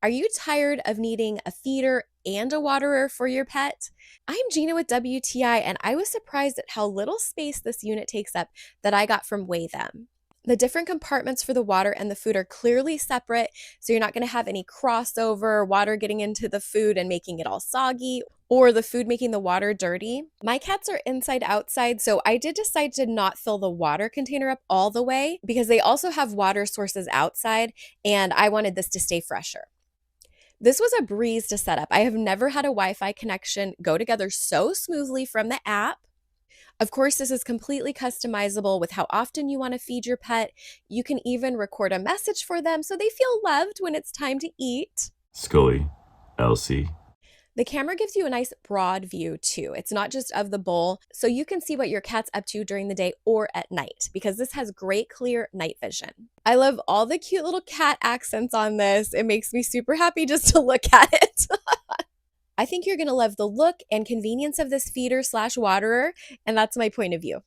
Are you tired of needing a feeder and a waterer for your pet? I'm Gina with WTI, and I was surprised at how little space this unit takes up that I got from Waithem. The different compartments for the water and the food are clearly separate, so you're not going to have any crossover, water getting into the food and making it all soggy, or the food making the water dirty. My cats are inside outside, so I did decide to not fill the water container up all the way because they also have water sources outside, and I wanted this to stay fresher. This was a breeze to set up. I have never had a Wi-Fi connection go together so smoothly from the app. Of course, this is completely customizable with how often you want to feed your pet. You can even record a message for them so they feel loved when it's time to eat. Scully, Elsie. The camera gives you a nice broad view too. It's not just of the bowl, so you can see what your cat's up to during the day or at night because this has great clear night vision. I love all the cute little cat accents on this. It makes me super happy just to look at it. I think you're going to love the look and convenience of this feeder slash waterer, and that's my point of view.